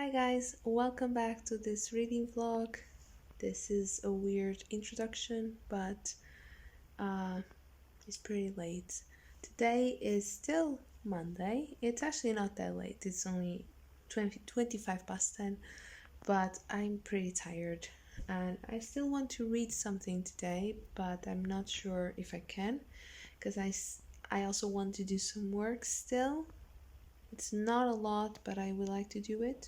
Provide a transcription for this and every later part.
Hi guys, welcome back to this reading vlog. This is a weird introduction, but uh, it's pretty late. Today is still Monday. It's actually not that late. It's only 25 past 10, but I'm pretty tired and I still want to read something today, but I'm not sure if I can because I also want to do some work still. It's not a lot, but I would like to do it.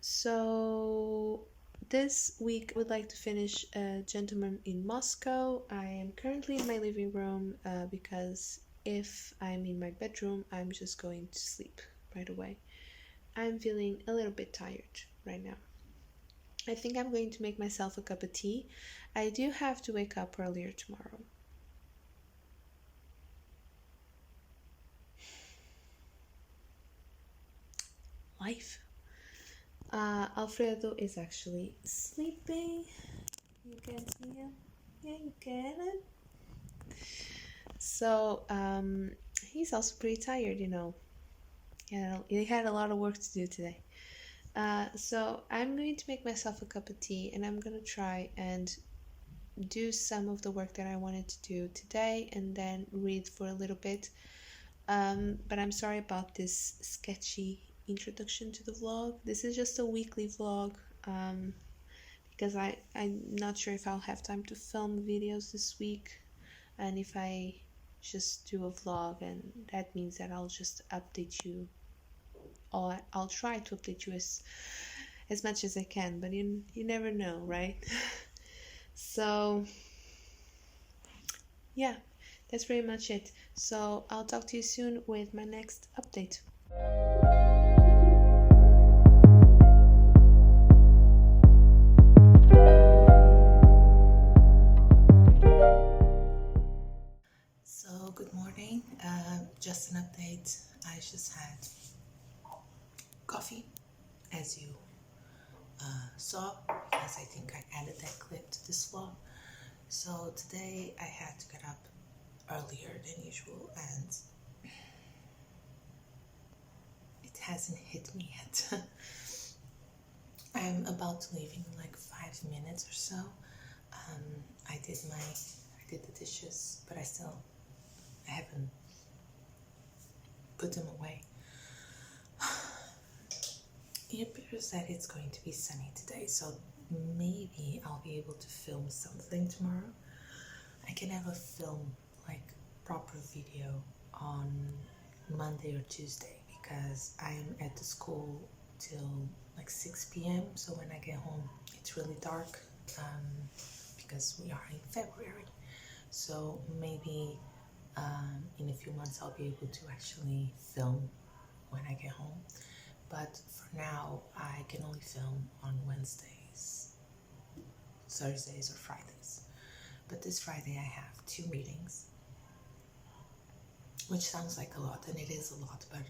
So this week I would like to finish Gentleman in Moscow. I am currently in my living room because if I'm in my bedroom, I'm just going to sleep right away. I'm feeling a little bit tired right now. I think I'm going to make myself a cup of tea. I do have to wake up earlier tomorrow. Life. Alfredo is actually sleeping. You can see him? Yeah, you can. So he's also pretty tired, he had a lot of work to do today. So I'm going to make myself a cup of tea and I'm going to try and do some of the work that I wanted to do today and then read for a little bit. But I'm sorry about this sketchy introduction to the vlog. This is just a weekly vlog because I'm not sure if I'll have time to film videos this week, and if I just do a vlog, and that means that I'll just update you, or I'll try to update you as much as I can, but you never know, right? So yeah, that's pretty much it. So I'll talk to you soon with my next update. So good morning. Just an update. I just had coffee, as you saw, because I think I added that clip to this vlog. So today I had to get up earlier than usual and it hasn't hit me yet. I'm about to leave in like 5 minutes or so. I did the dishes, but I haven't put them away. It appears that it's going to be sunny today, so maybe I'll be able to film something tomorrow. I can have a film, like proper video, on Monday or Tuesday because I'm at the school till like 6 p.m. So when I get home, it's really dark because we are in February. So maybe in a few months I'll be able to actually film when I get home. But for now, I can only film on Wednesdays, Thursdays, or Fridays. But this Friday I have 2 meetings, which sounds like a lot, and it is a lot, but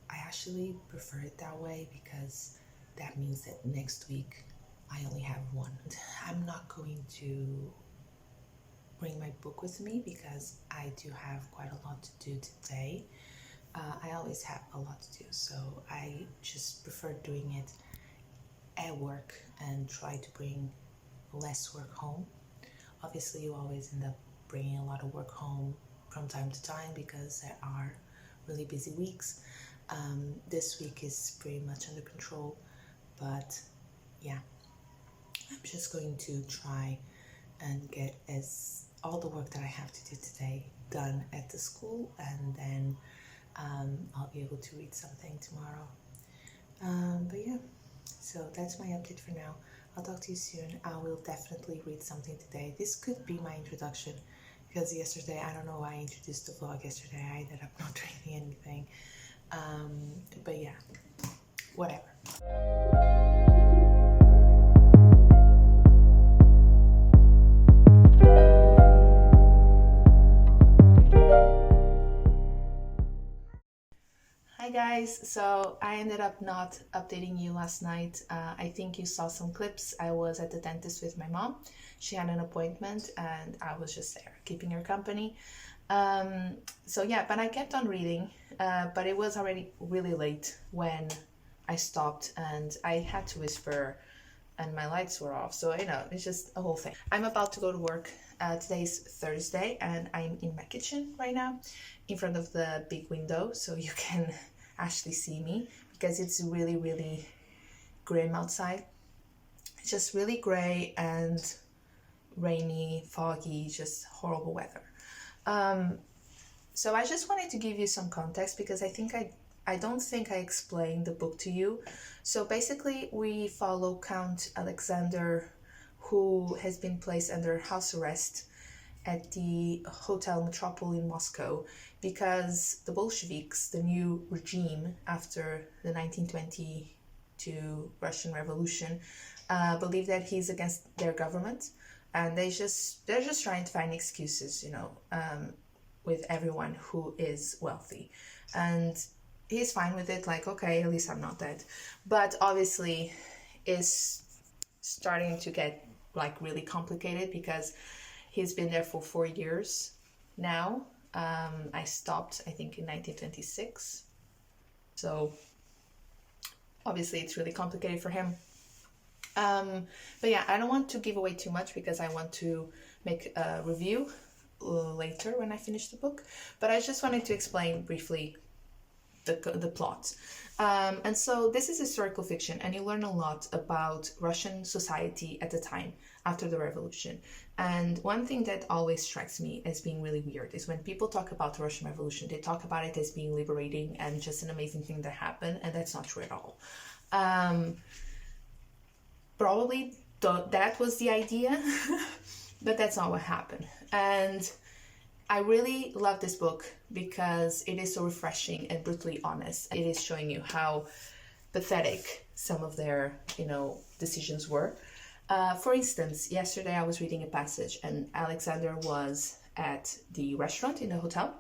I actually prefer it that way because that means that next week I only have 1. I'm not going to bring my book with me because I do have quite a lot to do today. I always have a lot to do, so I just prefer doing it at work and try to bring less work home. Obviously, you always end up bringing a lot of work home from time to time because there are really busy weeks. This week is pretty much under control, but yeah, I'm just going to try and get all the work that I have to do today done at the school, and then I'll be able to read something tomorrow. But yeah, so that's my update for now. I'll talk to you soon. I will definitely read something today. This could be my introduction because yesterday, I don't know why I introduced the vlog yesterday. I ended up not reading anything. But yeah, whatever. Hi guys, so I ended up not updating you last night. I think you saw some clips. I was at the dentist with my mom. She had an appointment and I was just there keeping her company. So yeah, but I kept on reading, but it was already really late when I stopped and I had to whisper and my lights were off. So, it's just a whole thing. I'm about to go to work. Today's Thursday and I'm in my kitchen right now in front of the big window so you can actually see me because it's really, really grim outside. It's just really gray and rainy, foggy, just horrible weather. So I just wanted to give you some context because I don't think I explained the book to you. So basically we follow Count Alexander, who has been placed under house arrest at the Hotel Metropole in Moscow because the Bolsheviks, the new regime after the 1922 Russian Revolution, believe that he's against their government, and they're just trying to find excuses, with everyone who is wealthy, and he's fine with it. Like, okay, at least I'm not dead. But obviously, it's starting to get like really complicated because he's been there for 4 years now. I stopped, I think, in 1926. So obviously, it's really complicated for him. But yeah, I don't want to give away too much because I want to make a review later when I finish the book. But I just wanted to explain briefly the plot. And so this is historical fiction, and you learn a lot about Russian society at the time after the revolution. And one thing that always strikes me as being really weird is when people talk about the Russian Revolution, they talk about it as being liberating and just an amazing thing that happened, and that's not true at all. Probably that was the idea, but that's not what happened. And I really love this book because it is so refreshing and brutally honest. It is showing you how pathetic some of their, decisions were. For instance, yesterday I was reading a passage and Alexander was at the restaurant in the hotel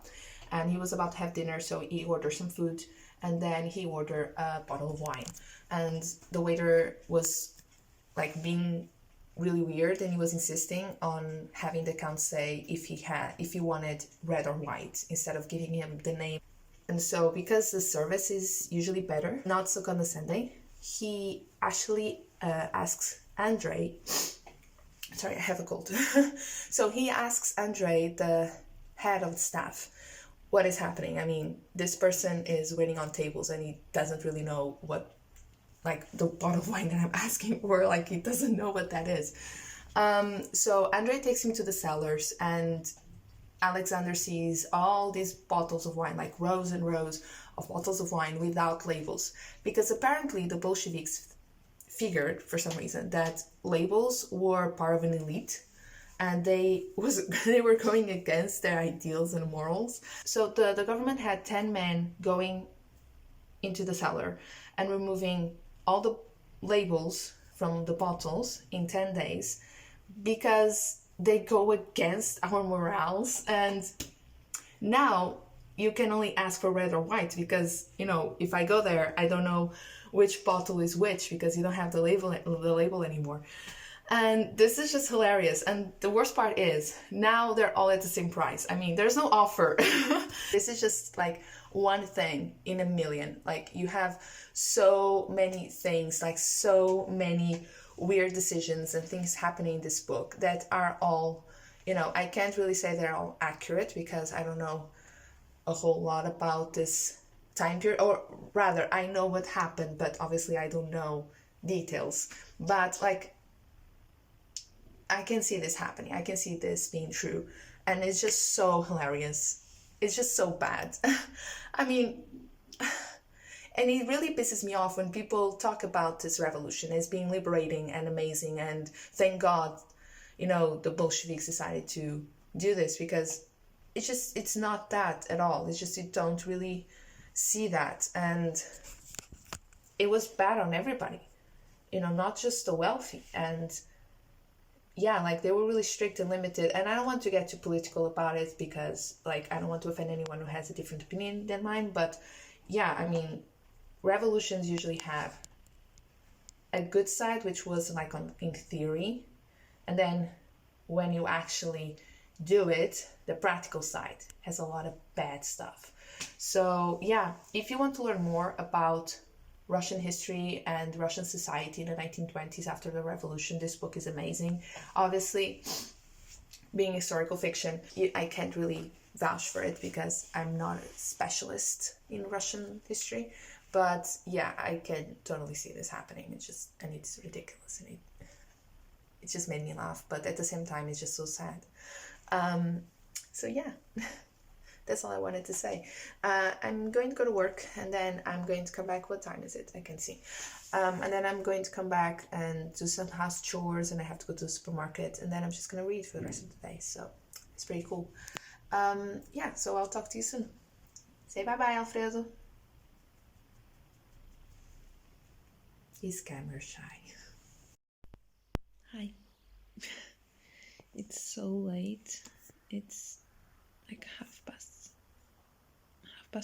and he was about to have dinner, so he ordered some food and then he ordered a bottle of wine. And the waiter was like being really weird and he was insisting on having the count say if he wanted red or white instead of giving him the name. And so because the service is usually better, not so condescending, he actually asks Andrei, sorry, I have a cold. So he asks Andrei, the head of the staff, what is happening. I mean, this person is waiting on tables and he doesn't really know what, like, the bottle of wine that I'm asking for, like, he doesn't know what that is. So Andrei takes him to the cellars and Alexander sees all these bottles of wine, like rows and rows of bottles of wine without labels, because apparently the Bolsheviks figured for some reason that labels were part of an elite and they were going against their ideals and morals. So the government had 10 men going into the cellar and removing all the labels from the bottles in 10 days because they go against our morals. And now you can only ask for red or white because, if I go there, I don't know which bottle is which because you don't have the label anymore. And this is just hilarious. And the worst part is now they're all at the same price. I mean, there's no offer. This is just like one thing in a million. Like, you have so many things, like so many weird decisions and things happening in this book that are all, I can't really say they're all accurate because I don't know a whole lot about this time period, or rather I know what happened, but obviously I don't know details. But like, I can see this happening. I can see this being true. And it's just so hilarious. It's just so bad. I mean, and it really pisses me off when people talk about this revolution as being liberating and amazing. And thank God, the Bolsheviks decided to do this, because it's not that at all. It's just you don't really see that. And it was bad on everybody, not just the wealthy. And yeah, like, they were really strict and limited. And I don't want to get too political about it because, like, I don't want to offend anyone who has a different opinion than mine. But yeah, I mean, revolutions usually have a good side, which was like in theory. And then when you actually do it, the practical side has a lot of bad stuff. So yeah, if you want to learn more about Russian history and Russian society in the 1920s after the revolution. This book is amazing. Obviously, being historical fiction, I can't really vouch for it because I'm not a specialist in Russian history. But yeah, I can totally see this happening. It's ridiculous, and it just made me laugh. But at the same time, it's just so sad. So yeah, that's all I wanted to say. I'm going to go to work, and then I'm going to come back. What time is it? I can see. And then I'm going to come back and do some house chores, and I have to go to the supermarket, and then I'm just going to read for the rest of the day. So it's pretty cool. Yeah, so I'll talk to you soon. Say bye-bye, Alfredo. He's camera shy. Hi. It's so late. It's like 12:30. I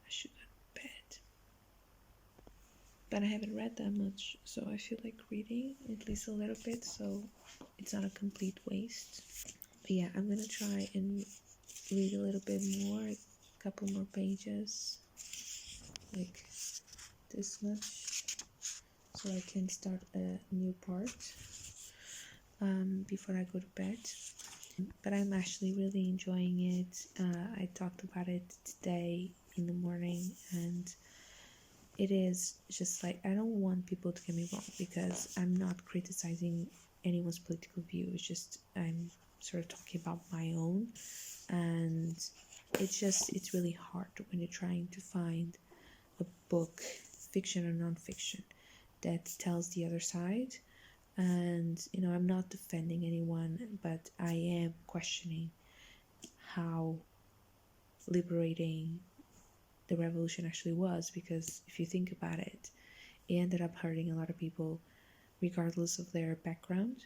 should go to bed. But I haven't read that much, so I feel like reading at least a little bit, so it's not a complete waste. But yeah, I'm gonna try and read a little bit more, a couple more pages, like this much, so I can start a new part before I go to bed. But I'm actually really enjoying it. I talked about it today in the morning, and it is just like, I don't want people to get me wrong, because I'm not criticizing anyone's political view. It's just I'm sort of talking about my own, and it's really hard when you're trying to find a book, fiction or non-fiction, that tells the other side. And I'm not defending anyone, but I am questioning how liberating the revolution actually was, because if you think about it, it ended up hurting a lot of people regardless of their background,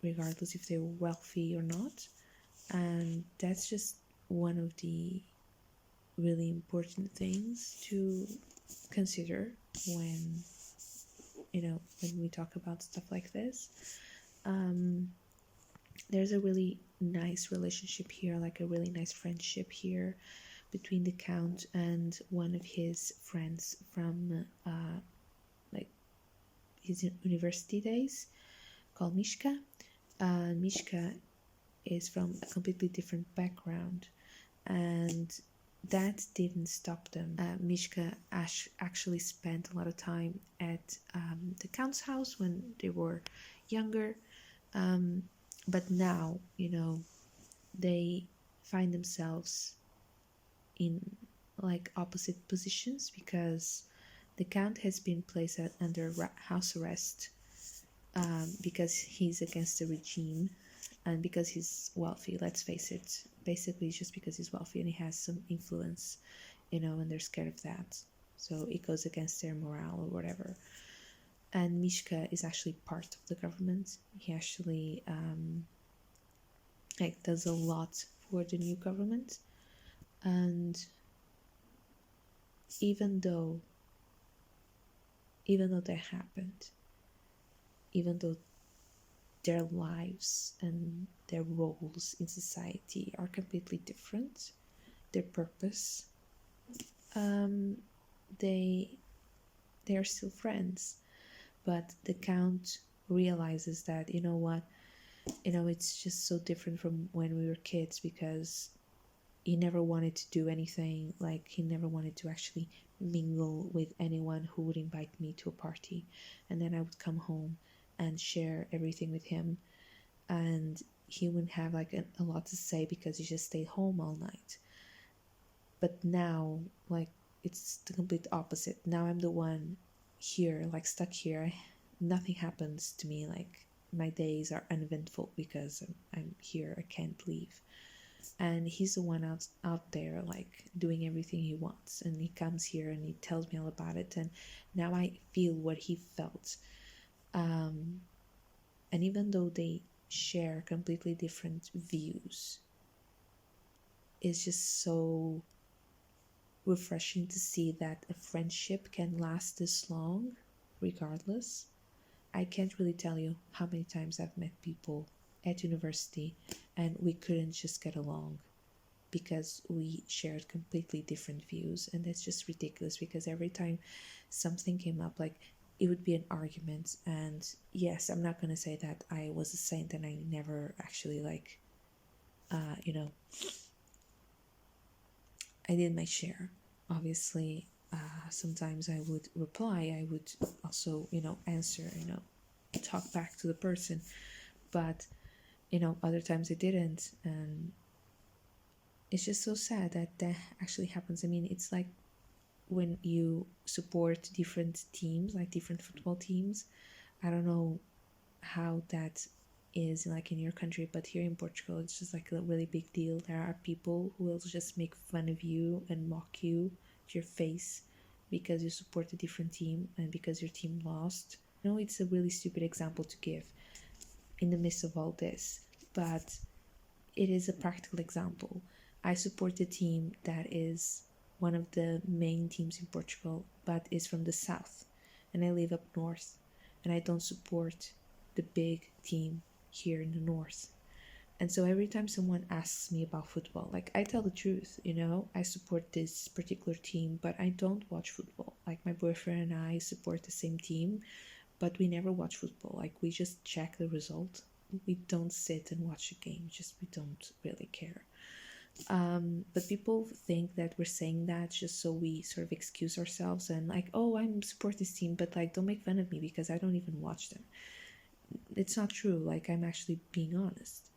regardless if they were wealthy or not. And that's just one of the really important things to consider when we talk about stuff like this. There's a really nice relationship here, like a really nice friendship here between the Count and one of his friends from like his university days, called Mishka. Mishka is from a completely different background, and that didn't stop them. Mishka actually spent a lot of time at the Count's house when they were younger, but now they find themselves in like opposite positions, because the Count has been placed under house arrest because he's against the regime, and because he's wealthy. Let's face it, basically it's just because he's wealthy and he has some influence, and they're scared of that, so it goes against their morale or whatever. And Mishka is actually part of the government. He actually does a lot for the new government. And even though that happened, even though their lives and their roles in society are completely different, their purpose, they are still friends. But the Count realizes that, it's just so different from when we were kids, because he never wanted to do anything, like he never wanted to actually mingle with anyone who would invite me to a party, and then I would come home and share everything with him, and he wouldn't have like a lot to say because he just stayed home all night. But now, like, it's the complete opposite. Now I'm the one here, like stuck here. Nothing happens to me, like my days are uneventful because I'm here, I can't leave. And he's the one out there, like doing everything he wants, and he comes here and he tells me all about it, and now I feel what he felt. And even though they share completely different views, it's just so refreshing to see that a friendship can last this long regardless. I can't really tell you how many times I've met people at university and we couldn't just get along because we shared completely different views. And that's just ridiculous, because every time something came up, like, it would be an argument. And yes, I'm not going to say that I was a saint and I never actually, like, you know, I did my share. Obviously, sometimes I would reply, I would also, answer, talk back to the person. But, other times I didn't. And it's just so sad that that actually happens. I mean, it's like when you support different teams, like different football teams. I don't know how that is like in your country, but here in Portugal it's just like a really big deal. There are people who will just make fun of you and mock you to your face because you support a different team and because your team lost. It's a really stupid example to give in the midst of all this, but it is a practical example. I support a team that is one of the main teams in Portugal, but is from the south, and I live up north, and I don't support the big team here in the north. And so every time someone asks me about football, like, I tell the truth, I support this particular team, but I don't watch football. Like, my boyfriend and I support the same team, but we never watch football. Like, we just check the result. We don't sit and watch a game, just we don't really care. But people think that we're saying that just so we sort of excuse ourselves and, like, oh, I'm support this team, but, like, don't make fun of me because I don't even watch them. It's not true. Like, I'm actually being honest.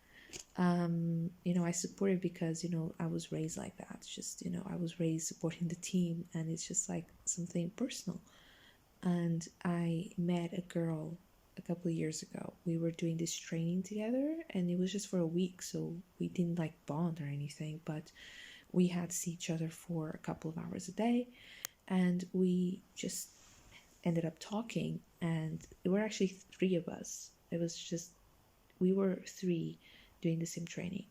I support it because, I was raised like that. It's just, I was raised supporting the team, and it's just like something personal. And I met a girl a couple of years ago. We were doing this training together, and it was just for a week, so we didn't like bond or anything, but we had to see each other for a couple of hours a day, and we just ended up talking. And there were actually 3 of us. It was just, we were 3 doing the same training.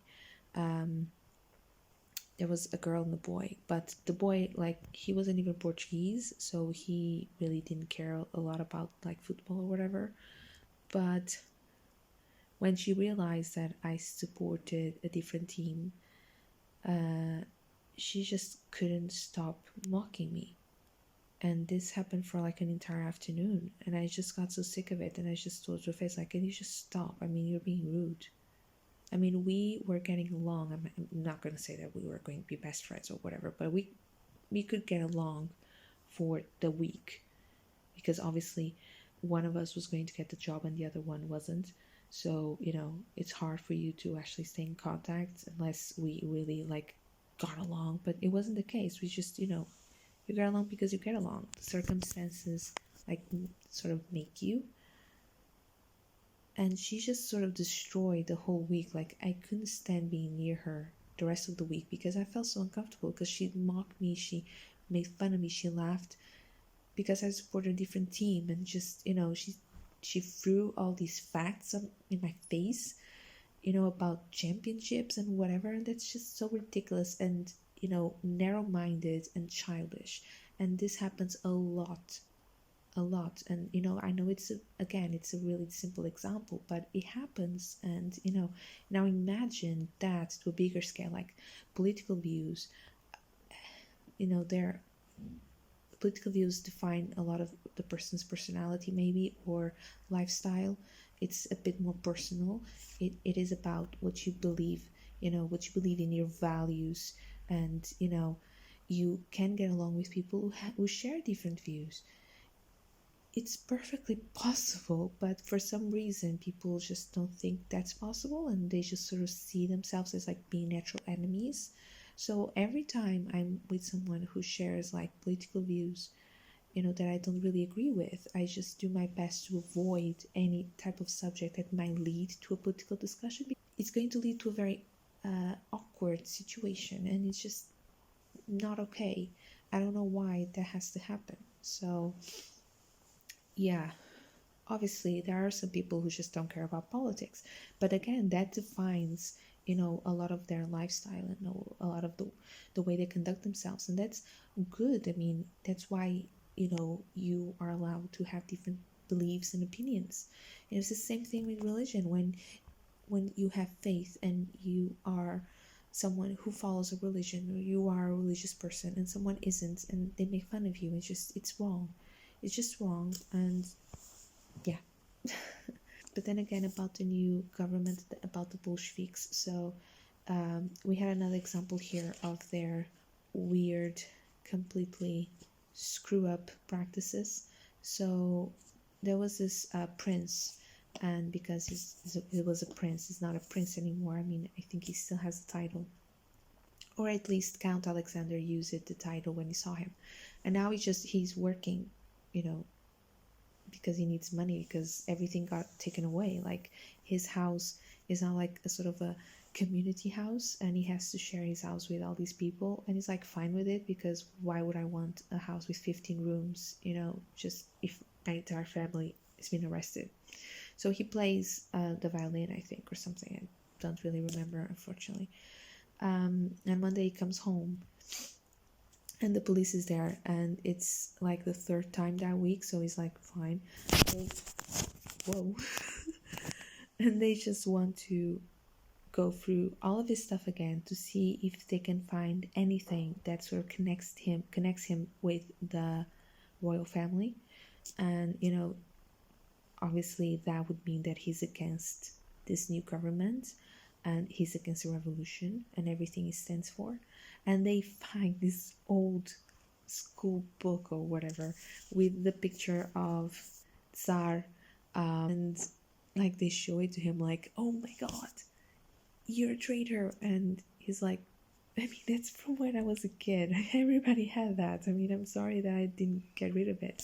There was a girl and a boy, but the boy, like, he wasn't even Portuguese, so he really didn't care a lot about, like, football or whatever. But when she realized that I supported a different team, she just couldn't stop mocking me. And this happened for like an entire afternoon, and I just got so sick of it, and I just told her face, like, can you just stop? I mean, you're being rude. I mean, we were getting along. I'm not going to say that we were going to be best friends or whatever, but we could get along for the week, because obviously one of us was going to get the job and the other one wasn't. So, it's hard for you to actually stay in contact unless we really, like, got along. But it wasn't the case. We just, you get along because you get along. Circumstances, like, sort of make you. And she just sort of destroyed the whole week. Like, I couldn't stand being near her the rest of the week because I felt so uncomfortable, because she mocked me, she made fun of me, she laughed because I supported a different team, and just, she threw all these facts in my face, about championships and whatever, and that's just so ridiculous and, narrow-minded and childish. And this happens a lot. And, I know it's a really simple example, but it happens. And, now imagine that to a bigger scale, like political views. Their political views define a lot of the person's personality, maybe, or lifestyle. It's a bit more personal. It is about what you believe, what you believe in, your values. And, you can get along with people who share different views. It's perfectly possible, but for some reason people just don't think that's possible, and they just sort of see themselves as, like, being natural enemies. So every time I'm with someone who shares, like, political views, that I don't really agree with, I just do my best to avoid any type of subject that might lead to a political discussion. It's going to lead to a very awkward situation, and it's just not okay. I don't know why that has to happen. So yeah, obviously there are some people who just don't care about politics, but again, that defines, a lot of their lifestyle and a lot of the way they conduct themselves, and that's good. I mean, that's why, you are allowed to have different beliefs and opinions. It's the same thing with religion. When you have faith and you are someone who follows a religion, or you are a religious person and someone isn't, and they make fun of you. It's wrong. It's just wrong. And yeah. But then again, about the new government, about the Bolsheviks. So we had another example here of their weird, completely screw up practices. So there was this prince, and because he was a prince, he's not a prince anymore. I mean, I think he still has the title, or at least Count Alexander used the title when he saw him, and now he's working, you know, because he needs money, because everything got taken away. Like, his house is now like a sort of a community house, and he has to share his house with all these people, and he's like fine with it, because why would I want a house with 15 rooms, you know, just if my entire family has been arrested. So he plays the violin, I think, or something. I don't really remember, unfortunately. And one day he comes home and the police is there, and it's like the third time that week, so he's like, fine. Whoa. And they just want to go through all of his stuff again to see if they can find anything that sort of connects him with the royal family. And, you know, obviously that would mean that he's against this new government, and he's against the revolution and everything it stands for. And they find this old school book or whatever with the picture of Tsar, and like they show it to him like, oh my god, you're a traitor. And he's like, I mean, that's from when I was a kid. Everybody had that. I mean, I'm sorry that I didn't get rid of it.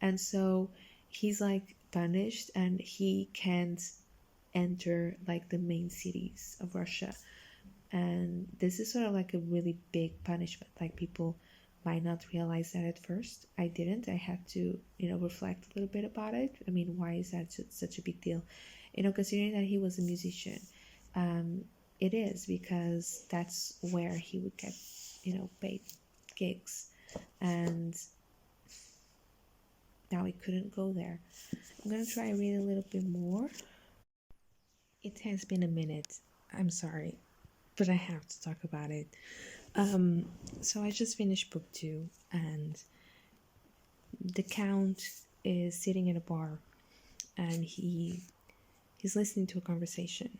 And so he's like punished, and he can't enter like the main cities of Russia. And this is sort of like a really big punishment. Like, people might not realize that at first. I didn't. I had to, you know, reflect a little bit about it. I mean, why is that such a big deal? You know, considering that he was a musician, it is, because that's where he would get, you know, paid gigs, and now he couldn't go there. I'm gonna try and read a little bit more. It has been a minute. I'm sorry, but I have to talk about it. So I just finished book 2, and the Count is sitting in a bar, and he's listening to a conversation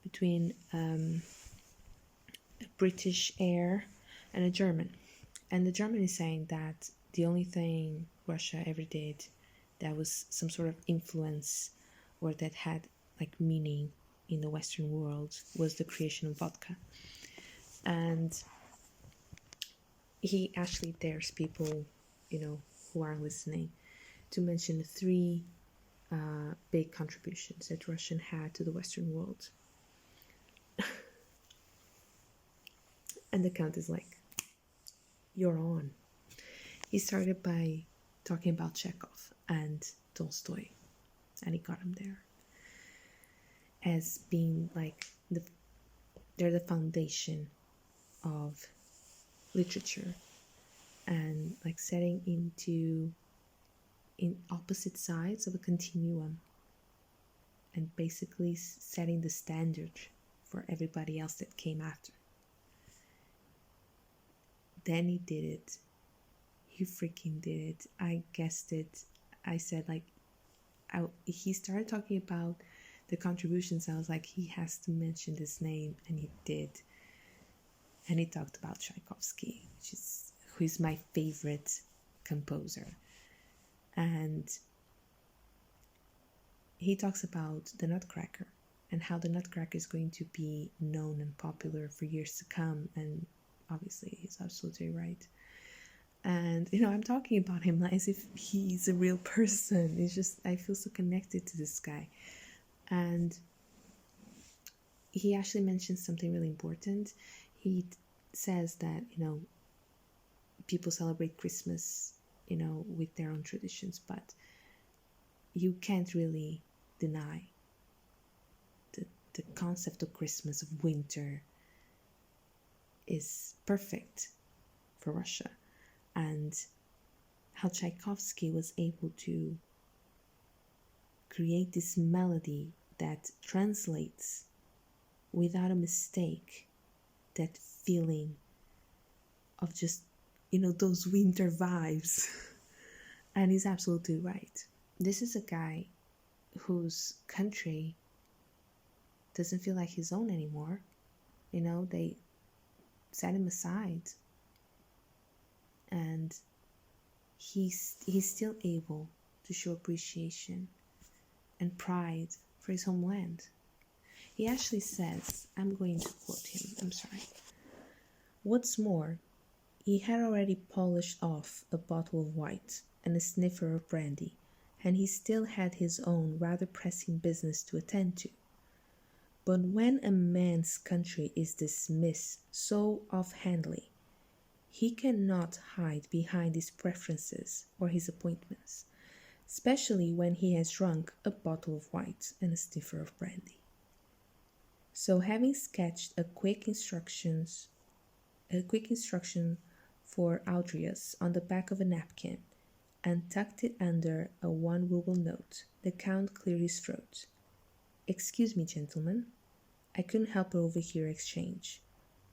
between a British heir and a German. And the German is saying that the only thing Russia ever did that was some sort of influence, or that had like meaning in the Western world, was the creation of vodka. And he actually dares people, you know, who are listening, to mention 3 big contributions that Russia had to the Western world. And the Count is like, you're on. He started by talking about Chekhov and Tolstoy, and he got him there as being like they're the foundation of literature, and like setting in opposite sides of a continuum, and basically setting the standard for everybody else that came after. Then he did it. He freaking did it. I guessed it. I said, like, he started talking about the contributions. I was like, he has to mention this name, and he did. And he talked about Tchaikovsky, who is my favorite composer. And he talks about the Nutcracker, and how the Nutcracker is going to be known and popular for years to come. And obviously, he's absolutely right. And, you know, I'm talking about him as if he's a real person. It's just, I feel so connected to this guy. And he actually mentions something really important. He says that, you know, people celebrate Christmas, you know, with their own traditions, but you can't really deny the concept of Christmas, of winter, is perfect for Russia. And how Tchaikovsky was able to create this melody that translates without a mistake that feeling of just, those winter vibes. And he's absolutely right. This is a guy whose country doesn't feel like his own anymore. They set him aside, and he's still able to show appreciation and pride for his homeland. He actually says, I'm going to quote him, I'm sorry. What's more, he had already polished off a bottle of white and a sniffer of brandy, and he still had his own rather pressing business to attend to. But when a man's country is dismissed so offhandedly, he cannot hide behind his preferences or his appointments, especially when he has drunk a bottle of white and a sniffer of brandy. So, having sketched a quick instruction for Audrius on the back of a napkin and tucked it under a 1 ruble note, the Count cleared his throat. Excuse me, gentlemen, I couldn't help but overhear exchange.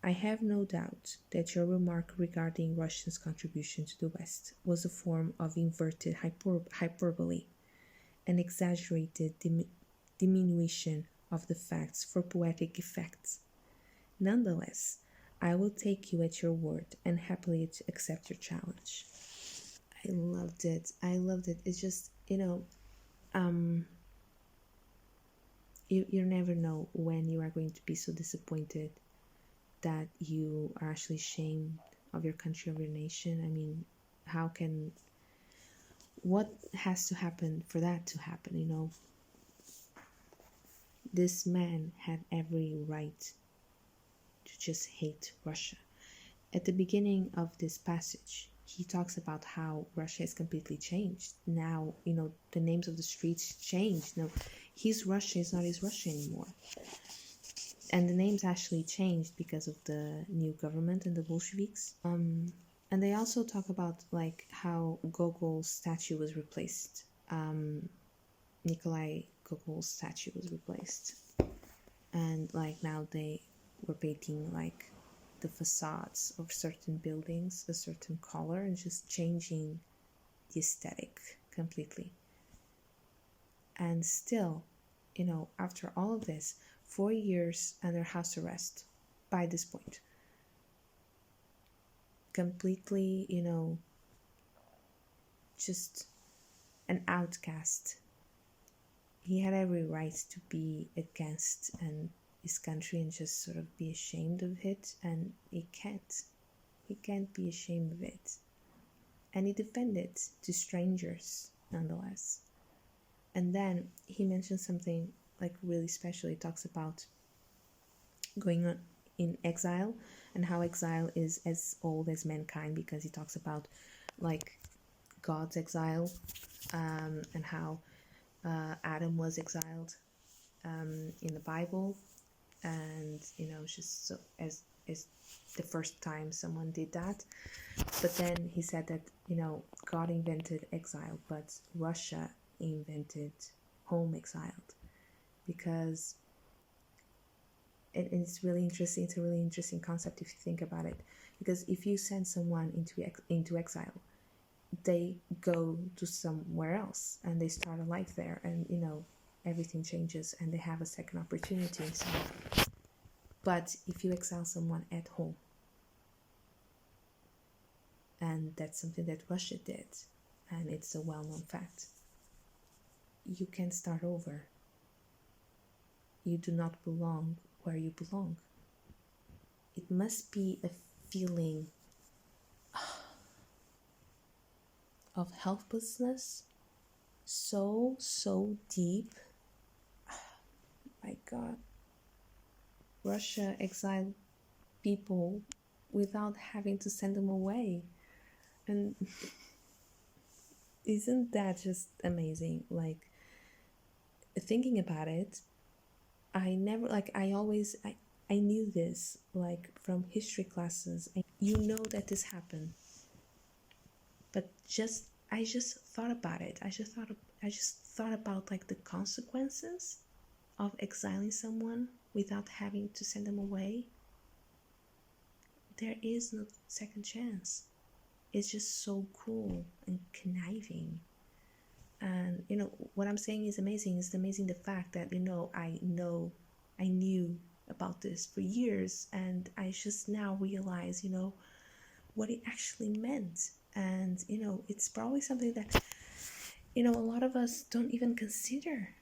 I have no doubt that your remark regarding Russia's contribution to the West was a form of inverted hyperbole, an exaggerated diminution of the facts for poetic effects. Nonetheless, I will take you at your word and happily accept your challenge. I loved it. It's just, you never know when you are going to be so disappointed that you are actually ashamed of your country, of your nation. I mean, what has to happen for that to happen, This man had every right to just hate Russia. At the beginning of this passage, he talks about how Russia has completely changed. Now, the names of the streets changed. His Russia is not his Russia anymore. And the names actually changed because of the new government and the Bolsheviks. And they also talk about how Gogol's statue was replaced. Nikolai Gogol's statue was replaced. And now they were painting the facades of certain buildings a certain color and just changing the aesthetic completely. And still, after all of this, 4 years under house arrest by this point, completely, just an outcast. He had every right to be against his country and just sort of be ashamed of it, and he can't be ashamed of it. And he defended to strangers nonetheless. And then he mentions something really special. He talks about going on in exile and how exile is as old as mankind, because he talks about God's exile, and how Adam was exiled in the Bible, and just so as the first time someone did that. But then he said that God invented exile, but Russia invented home exiled, because it's really interesting. It's a really interesting concept if you think about it, because if you send someone into exile, they go to somewhere else and they start a life there, and everything changes and they have a second opportunity and so on. But if you exile someone at home, and that's something that Russia did, and it's a well-known fact, you can start over. You do not belong where you belong. It must be a feeling of helplessness so deep. My God. Russia exiled people without having to send them away. And isn't that just amazing? Thinking about it, I knew this from history classes. You know that this happened, but I just thought about it. I just thought about the consequences of exiling someone without having to send them away. there is no second chance. It's just so cruel and conniving. And what I'm saying is amazing. It's amazing the fact that I knew about this for years, and I just now realize what it actually meant. And it's probably something that a lot of us don't even consider.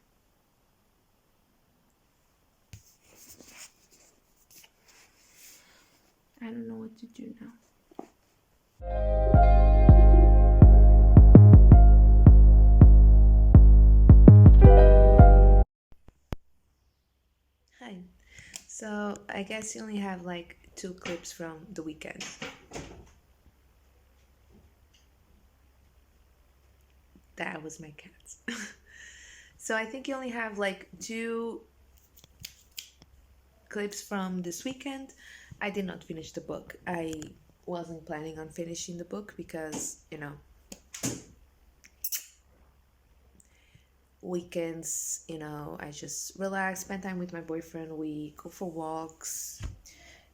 I don't know what to do now. Hi. So I guess you only have like 2 clips from the weekend. That was my cats. So I think you only have like 2 clips from this weekend. I did not finish the book. I wasn't planning on finishing the book because, weekends, I just relax, spend time with my boyfriend. We go for walks,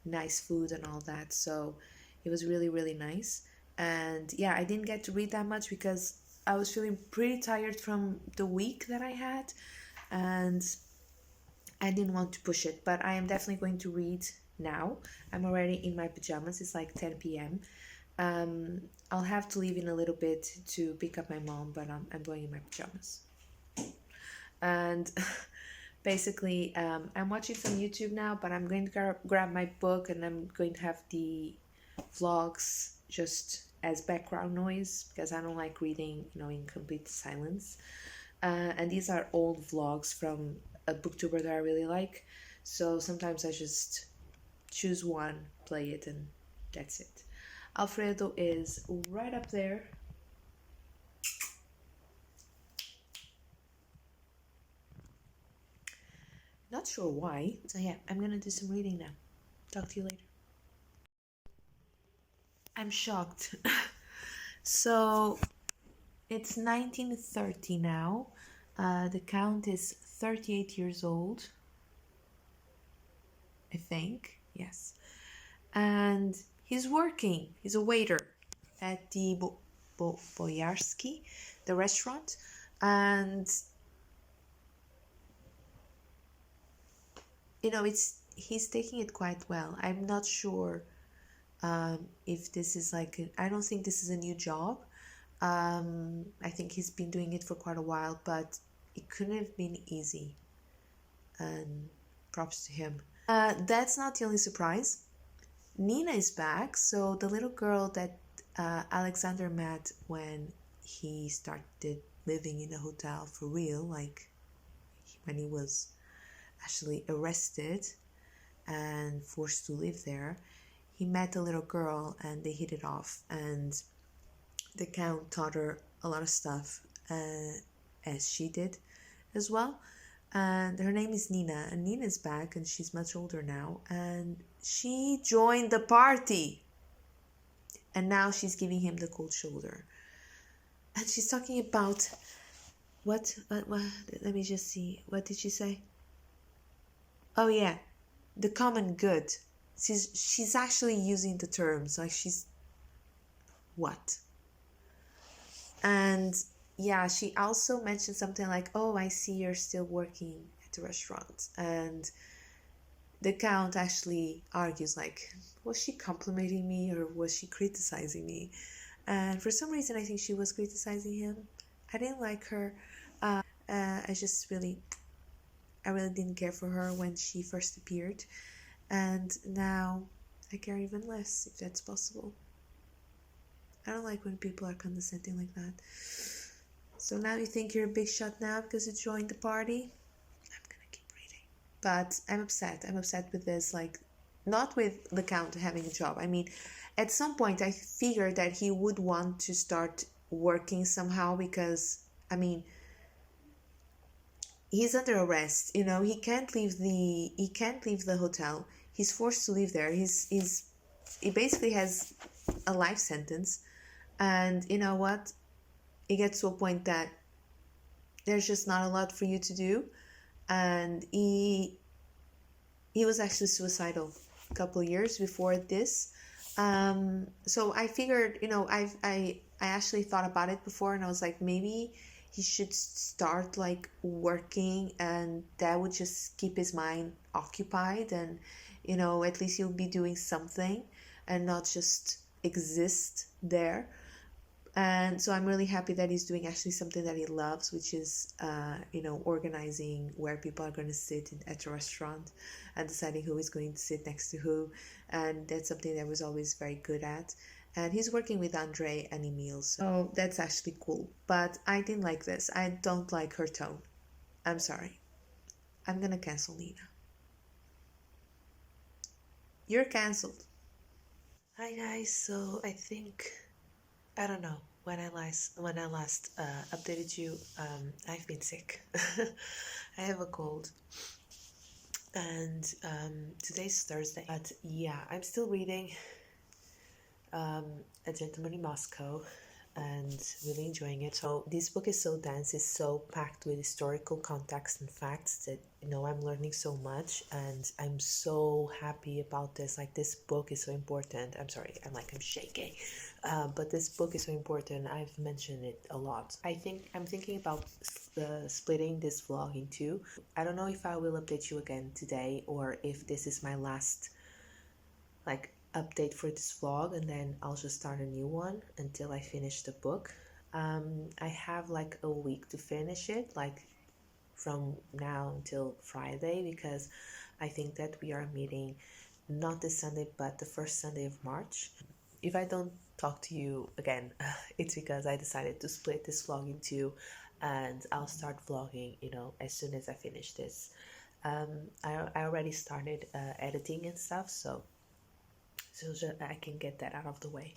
nice food, and all that. So it was really, really nice. And yeah, I didn't get to read that much because I was feeling pretty tired from the week that I had. And I didn't want to push it, but I am definitely going to read now. I'm already in my pajamas. It's like 10 p.m. I'll have to leave in a little bit to pick up my mom, but I'm going in my pajamas. And basically, I'm watching some YouTube now, but I'm going to grab my book, and I'm going to have the vlogs just as background noise because I don't like reading, in complete silence. And these are old vlogs from a booktuber that I really like. So sometimes I just choose one, play it, and that's it. Alfredo is right up there. Not sure why. So yeah, I'm gonna do some reading now. Talk to you later. I'm shocked. So it's 1930 now. The Count is 38 years old, I think. Yes. And he's working. He's a waiter at the Boyarsky, the restaurant. And he's taking it quite well. I'm not sure if this is I don't think this is a new job. I think he's been doing it for quite a while, but it couldn't have been easy. And props to him. That's not the only surprise. Nina is back. So the little girl that Alexander met when he started living in a hotel for real, when he was actually arrested and forced to live there, he met a little girl and they hit it off, and the Count taught her a lot of stuff, as she did as well. And her name is Nina, and Nina's back, and she's much older now, and she joined the party, and now she's giving him the cold shoulder, and she's talking about what let me just see, what did she say? Oh yeah, the common good. She's actually using the terms like she's what? And yeah, she also mentioned something like, oh, I see you're still working at the restaurant. And the Count actually argues was she complimenting me or was she criticizing me? And for some reason I think she was criticizing him. I didn't like her. I really didn't care for her when she first appeared, and now I care even less, if that's possible. I don't like when people are condescending like that. So now you think you're a big shot now because you joined the party? I'm gonna keep reading. But I'm upset. I'm upset with this, not with the Count having a job. I mean, at some point I figured that he would want to start working somehow because, I mean, he's under arrest. He can't leave the hotel. He's forced to live there. He basically has a life sentence, and you know what? It gets to a point that there's just not a lot for you to do, and he was actually suicidal a couple of years before this. So I figured, I actually thought about it before, and I was like, maybe he should start like working, and that would just keep his mind occupied, and at least he'll be doing something and not just exist there. And so I'm really happy that he's doing actually something that he loves, which is organizing where people are going to sit at a restaurant and deciding who is going to sit next to who. And that's something that I was always very good at. And he's working with Andre and Emil, so that's actually cool. But I didn't like this. I don't like her tone. I'm sorry. I'm gonna cancel Nina. You're canceled. Hi guys. So I think I don't know when I last updated you. I've been sick. I have a cold, and today's Thursday. But yeah, I'm still reading A Gentleman in Moscow, and really enjoying it. So this book is so dense, it's so packed with historical context and facts that I'm learning so much, and I'm so happy about this. Like, this book is so important. I'm sorry, I'm shaking. But this book is so important. I've mentioned it a lot. I'm thinking about splitting this vlog in two. I don't know if I will update you again today, or if this is my last update for this vlog, and then I'll just start a new one until I finish the book. I have like a week to finish it, like from now until Friday, because I think that we are meeting not this Sunday but the first Sunday of March. If I don't talk to you again, it's because I decided to split this vlog in two, and I'll start vlogging as soon as I finish this. I already started editing and stuff, so I can get that out of the way.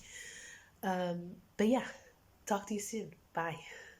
But yeah, talk to you soon. Bye.